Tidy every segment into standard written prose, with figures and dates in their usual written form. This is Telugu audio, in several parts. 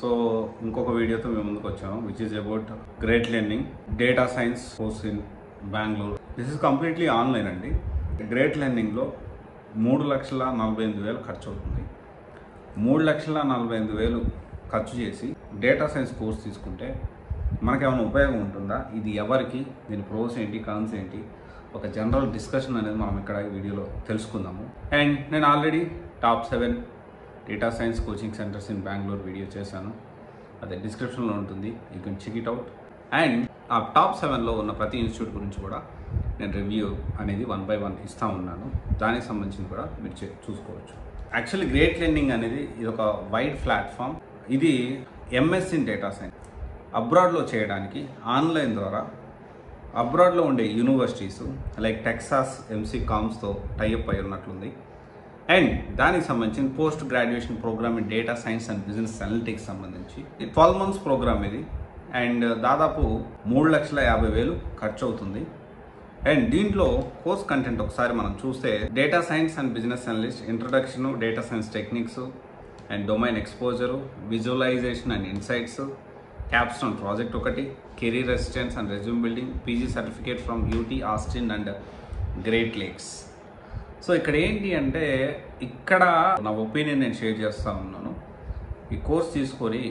సో ఇంకొక వీడియోతో మేము ముందుకు వచ్చాము which is about great learning data science course in Bengaluru. This is completely online అండి. గ్రేట్ లెర్నింగ్లో 3,48,000 ఖర్చు అవుతుంది. 3,48,000 ఖర్చు చేసి డేటా సైన్స్ కోర్స్ తీసుకుంటే మనకేమైనా ఉపయోగం ఉంటుందా? ఇది ఎవరికి, దీని ప్రోస్ ఏంటి, కాన్స్ ఏంటి, ఒక జనరల్ డిస్కషన్ అనేది మనం ఇక్కడ ఈ వీడియోలో తెలుసుకుందాము. అండ్ నేను already top 7 data science coaching centres in Bengaluru video చేశాను. అది డిస్క్రిప్షన్లో ఉంటుంది, you can check it out. And ఆ టాప్ 7లో ఉన్న ప్రతి ఇన్స్టిట్యూట్ గురించి కూడా నేను రివ్యూ అనేది 1 by 1 ఇస్తూ ఉన్నాను. దానికి సంబంధించి కూడా మీరు చూసుకోవచ్చు. యాక్చువల్లీ గ్రేట్ లెర్నింగ్ అనేది ఇది ఒక వైడ్ ప్లాట్ఫామ్. ఇది ఎంఎస్ ఇన్ డేటా సైన్స్ అబ్రాడ్లో చేయడానికి ఆన్లైన్ ద్వారా అబ్రాడ్లో ఉండే యూనివర్సిటీస్ లైక్ టెక్సాస్ ఎంసీ కామ్స్తో టైఅప్ అయి ఉన్నట్లుంది. అండ్ దానికి సంబంధించిన post graduation program in data science and business analytics సంబంధించి 12 months ప్రోగ్రామ్ ఇది. అండ్ దాదాపు 3,50,000 ఖర్చు అవుతుంది. అండ్ దీంట్లో కోర్స్ కంటెంట్ ఒకసారి మనం చూస్తే data science and business analyst introduction, data science techniques and domain exposure, visualization and insights, capstone project ఒకటి, career assistance and resume building, PG certificate from UT Austin and Great Lakes. So ఇక్కడ ఏంటి అంటే, ఇక్కడ నా ఒపీనియన్ నేను షేర్ చేస్తూ ఉన్నాను. ఈ కోర్స్ తీసుకొని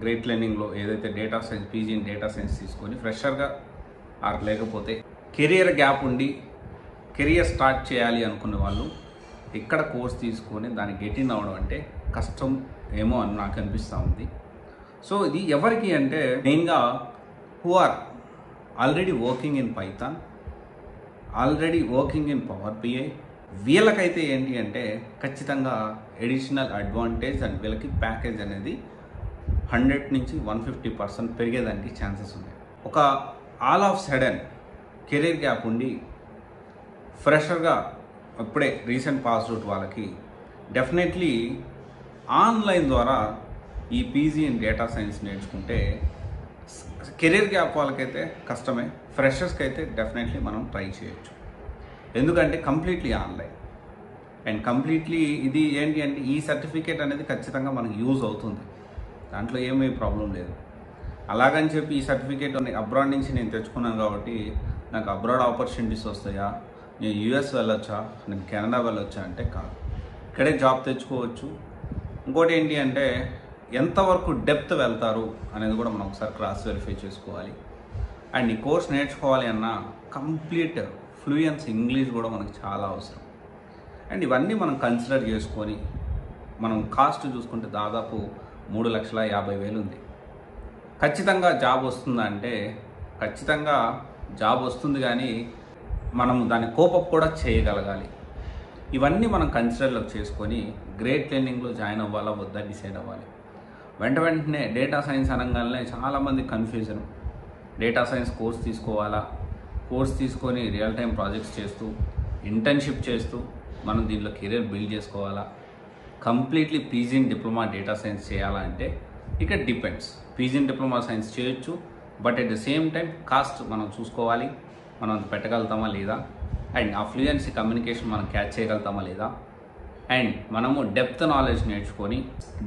గ్రేట్ లెర్నింగ్లో ఏదైతే data science PG in data science తీసుకొని ఫ్రెషర్గా ఆర్ లేకపోతే కెరియర్ గ్యాప్ ఉండి కెరియర్ స్టార్ట్ చేయాలి అనుకున్న వాళ్ళు ఇక్కడ కోర్స్ తీసుకొని దానికి గెట్ ఇన్ అవ్వడం అంటే కష్టం ఏమో అని నాకు అనిపిస్తూ ఉంది. సో ఇది ఎవరికి అంటే మెయిన్గా who are already working in Python, already working in power BI, వీళ్ళకైతే ఏంటి అంటే ఖచ్చితంగా ఎడిషనల్ అడ్వాంటేజ్ అండ్ వీళ్ళకి ప్యాకేజ్ అనేది 100 నుంచి 150% పెరిగేదానికి ఛాన్సెస్ ఉన్నాయి. ఒక all of sudden career gap ఉండి ఫ్రెషర్గా ఇప్పుడే రీసెంట్ పాస్ అవుట్ వాళ్ళకి డెఫినెట్లీ ఆన్లైన్ ద్వారా ఈ పీజీ ఇన్ డేటా సైన్స్ నేర్చుకుంటే కెరీర్ గ్యాప్ వాళ్ళకైతే కష్టమే, ఫ్రెషర్స్కి అయితే డెఫినెట్లీ మనం ట్రై చేయొచ్చు. ఎందుకంటే కంప్లీట్లీ ఆన్లైన్ అండ్ కంప్లీట్లీ ఇది ఏంటి అంటే ఈ సర్టిఫికేట్ అనేది ఖచ్చితంగా మనకు యూజ్ అవుతుంది, దాంట్లో ఏమీ ప్రాబ్లం లేదు. అలాగని చెప్పి ఈ సర్టిఫికేట్ అబ్రాడ్ నుంచి నేను తెచ్చుకున్నాను కాబట్టి నాకు అబ్రాడ్ ఆపర్చునిటీస్ వస్తాయా, నేను యూఎస్ వెళ్ళొచ్చా, నేను కెనడా వెళ్ళొచ్చా అంటే కాదు, ఇక్కడే జాబ్ తెచ్చుకోవచ్చు. ఇంకోటి ఏంటి అంటే ఎంతవరకు డెప్త్ వెళ్తారు అనేది కూడా మనం ఒకసారి క్రాస్ వెరిఫై చేసుకోవాలి. అండ్ ఈ కోర్స్ నేర్చుకోవాలి అన్న కంప్లీట్ ఫ్లూయెన్స్ ఇంగ్లీష్ కూడా మనకు చాలా అవసరం. అండ్ ఇవన్నీ మనం కన్సిడర్ చేసుకొని మనం కాస్ట్ చూసుకుంటే దాదాపు 3,50,000 ఉంది. ఖచ్చితంగా జాబ్ వస్తుందా అంటే ఖచ్చితంగా జాబ్ వస్తుంది, కానీ మనం దాన్ని కోపప్ కూడా చేయగలగాలి. ఇవన్నీ మనం కన్సిడర్లోకి చేసుకొని గ్రేట్ లెర్నింగ్లో జాయిన్ అవ్వాలా వద్దా డిసైడ్ అవ్వాలి. వెంటనే డేటా సైన్స్ అనగానే చాలామంది కన్ఫ్యూజన్, డేటా సైన్స్ కోర్స్ తీసుకోవాలా, కోర్స్ తీసుకొని రియల్ టైం ప్రాజెక్ట్స్ చేస్తూ ఇంటర్న్షిప్ చేస్తూ మనం దీంట్లో కెరీర్ బిల్డ్ చేసుకోవాలా, completely PG in diploma data science చేయాలా అంటే ఇక్కడ depends. PG in diploma science చేయొచ్చు, but at the same time cost మనం చూసుకోవాలి, మనం అది పెట్టగలుగుతామా లేదా, అండ్ ఆ ఫ్లూయెన్సీ కమ్యూనికేషన్ మనం క్యాచ్ చేయగలుగుతామా లేదా, అండ్ మనము డెప్త్ నాలెడ్జ్ నేర్చుకొని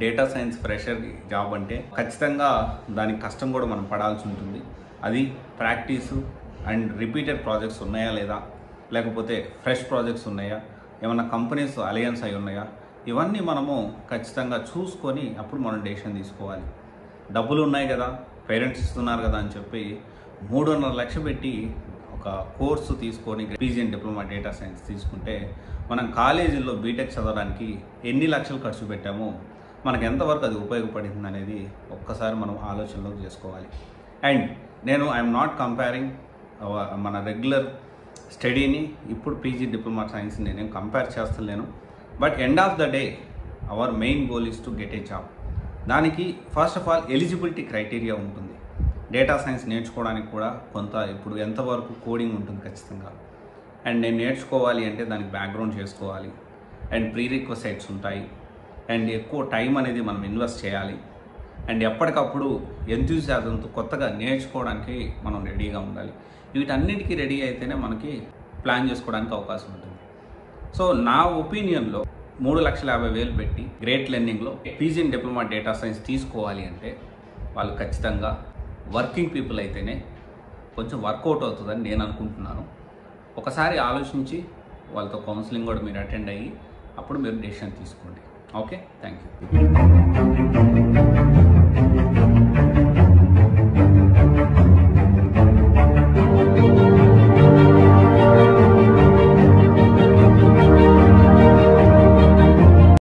డేటా సైన్స్ ఫ్రెషర్ జాబ్ అంటే ఖచ్చితంగా దానికి కష్టం కూడా మనం పడాల్సి ఉంటుంది. అది ప్రాక్టీసు అండ్ రిపీటెడ్ ప్రాజెక్ట్స్ ఉన్నాయా లేదా, లేకపోతే ఫ్రెష్ ప్రాజెక్ట్స్ ఉన్నాయా, ఏమైనా కంపెనీస్ అలయన్స్ అయి ఉన్నాయా, ఇవన్నీ మనము ఖచ్చితంగా చూసుకొని అప్పుడు మనం డెసిషన్ తీసుకోవాలి. డబ్బులు ఉన్నాయి కదా, పేరెంట్స్ ఇస్తున్నారు కదా అని చెప్పి 3.5 లక్షలు పెట్టి ఒక కోర్సు తీసుకొని PG and diploma data science తీసుకుంటే మనం కాలేజీల్లో బీటెక్ చదవడానికి ఎన్ని లక్షలు ఖర్చు పెట్టామో మనకు ఎంతవరకు అది ఉపయోగపడింది అనేది ఒక్కసారి మనం ఆలోచనలోకి చేసుకోవాలి. అండ్ నేను ఐఎమ్ నాట్ కంపేరింగ్ మన రెగ్యులర్ స్టడీని ఇప్పుడు పీజీ డిప్లొమా సైన్స్ నేనేం కంపేర్ చేస్తలేను. But end of the day our main goal is to get a job. దానికి first of all eligibility criteria ఉంటుంది. డేటా సైన్స్ నేర్చుకోవడానికి కూడా కొంత ఇప్పుడు ఎంతవరకు కోడింగ్ ఉంటుంది ఖచ్చితంగా. అండ్ నేను నేర్చుకోవాలి అంటే దానికి బ్యాక్గ్రౌండ్ చేసుకోవాలి, అండ్ ప్రీ రిక్వెసైట్స్ ఉంటాయి, అండ్ ఎక్కువ టైం అనేది మనం ఇన్వెస్ట్ చేయాలి, అండ్ ఎప్పటికప్పుడు ఎంతూజియాజంతో కొత్తగా నేర్చుకోవడానికి మనం రెడీగా ఉండాలి. వీటన్నిటికీ రెడీ అయితేనే మనకి ప్లాన్ చేసుకోవడానికి అవకాశం ఉంటుంది. సో నా ఒపీనియన్లో 3,50,000 పెట్టి గ్రేట్ లెర్నింగ్లో PG in diploma data science తీసుకోవాలి అంటే వాళ్ళు ఖచ్చితంగా వర్కింగ్ పీపుల్ అయితేనే కొంచెం వర్కౌట్ అవుతుందని నేను అనుకుంటున్నాను. ఒకసారి ఆలోచించి వాళ్ళతో కౌన్సిలింగ్ కూడా మీరు అటెండ్ అయ్యి అప్పుడు మీరు డెసిషన్ తీసుకోండి. Okay, thank you.